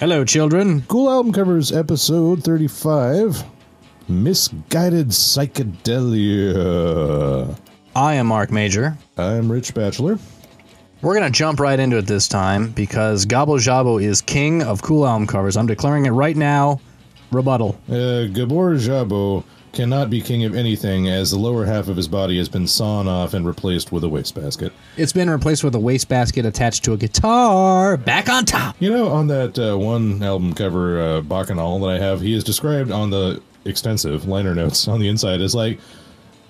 Hello, children. Cool Album Covers, episode 35. Misguided Psychedelia. I am Mark Major. I'm Rich Batchelor. We're going to jump right into it this time because Gabor Szabo is king of cool album covers. I'm declaring it right now. Rebuttal. Gabor Szabo cannot be king of anything as the lower half of his body has been sawn off and replaced with a wastebasket. It's been replaced with a wastebasket attached to a guitar. Back on top. You know, on that one album cover, Bacchanal, that I have, he is described on the extensive liner notes on the inside as like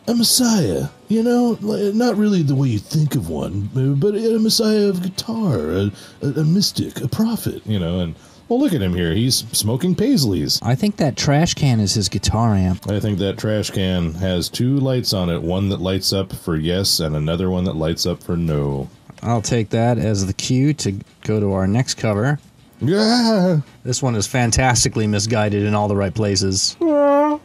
a messiah, you know, not really the way you think of one, but a messiah of guitar, a mystic, a prophet, you know, and well, look at him here. He's smoking Paisleys. I think that trash can is his guitar amp. I think that trash can has two lights on it, one that lights up for yes and another one that lights up for no. I'll take that as the cue to go to our next cover. Yeah. This one is fantastically misguided in all the right places. You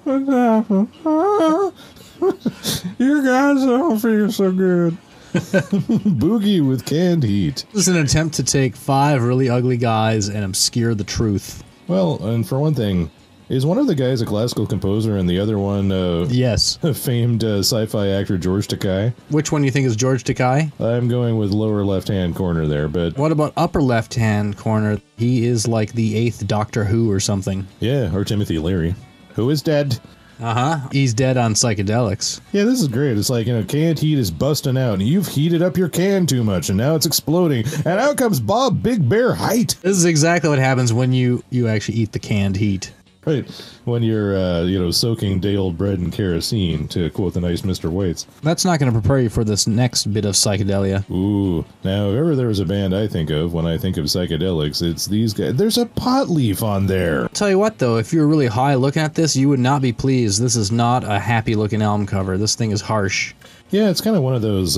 guys don't feel so good. Boogie with canned heat. This is an attempt to take 5 really ugly guys and obscure the truth. Well, and for one thing, is one of the guys a classical composer and the other one yes, famed sci-fi actor George Takei? Which one do you think is George Takei? I'm going with lower left-hand corner there, but... What about upper left-hand corner? He is like the 8th Doctor Who or something. Yeah, or Timothy Leary, who is dead. Uh-huh. He's dead on Psychedelics. Yeah, this is great. It's like, you know, canned heat is busting out, and you've heated up your can too much, and now it's exploding. And out comes Bob Big Bear Height. This is exactly what happens when you actually eat the canned heat. Right, when you're, you know, soaking day-old bread in kerosene, to quote the nice Mr. Waits. That's not going to prepare you for this next bit of Psychedelia. Ooh, now, if ever there was a band I think of when I think of Psychedelics, it's these guys. There's a pot leaf on there. I'll tell you what, though, if you were really high looking at this, you would not be pleased. This is not a happy-looking album cover. This thing is harsh. Yeah, it's kind of one of those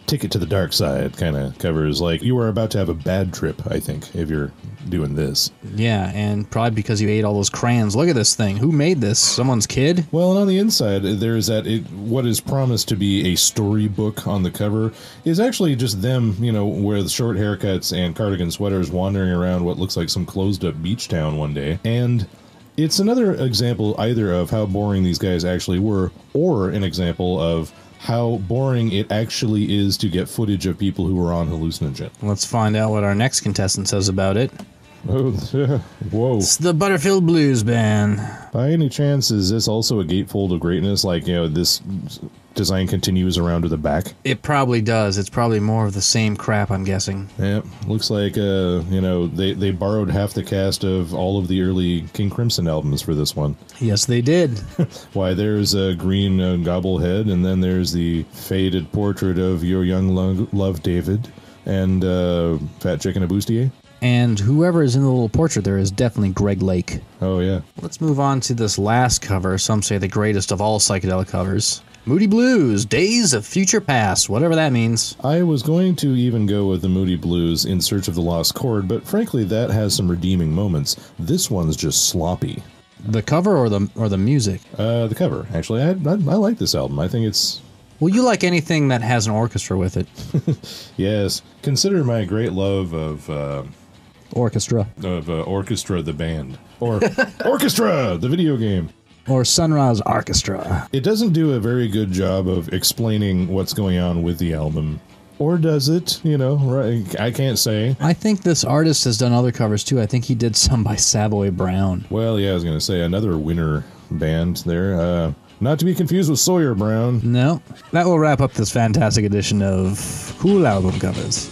ticket to the dark side kind of covers. Like, you are about to have a bad trip, I think, if you're doing this. Yeah, and probably because you ate all those crayons. Look at this thing. Who made this? Someone's kid? Well, and on the inside, there's that, what is promised to be a storybook on the cover is actually just them, you know, with short haircuts and cardigan sweaters wandering around what looks like some closed-up beach town one day. And it's another example either of how boring these guys actually were, or an example of how boring it actually is to get footage of people who are on hallucinogen. Let's find out what our next contestant says about it. Oh, whoa. It's the Butterfield Blues Band. By any chance, is this also a gatefold of greatness? Like, you know, this design continues around to the back? It probably does. It's probably more of the same crap, I'm guessing. Yeah, looks like, you know, they borrowed half the cast of all of the early King Crimson albums for this one. Yes, they did. Why, there's a green gobblehead, and then there's the faded portrait of your young love, David, and Fat Chicken a Bustier. And whoever is in the little portrait there is definitely Greg Lake. Oh, yeah. Let's move on to this last cover, some say the greatest of all psychedelic covers. Moody Blues, Days of Future Past, whatever that means. I was going to even go with the Moody Blues, In Search of the Lost Chord, but frankly that has some redeeming moments. This one's just sloppy. The cover or the music? The cover, actually. I like this album. I think it's... Well, you like anything that has an orchestra with it. Yes. Consider my great love of... Orchestra. Of Orchestra the band. Or Orchestra, the video game. Or Sunrise Orchestra. It doesn't do a very good job of explaining what's going on with the album. Or does it? You know, right? I can't say. I think this artist has done other covers too. I think he did some by Savoy Brown. Well, yeah, I was going to say another winner band there. Not to be confused with Sawyer Brown. No. That will wrap up this fantastic edition of Cool Album Covers.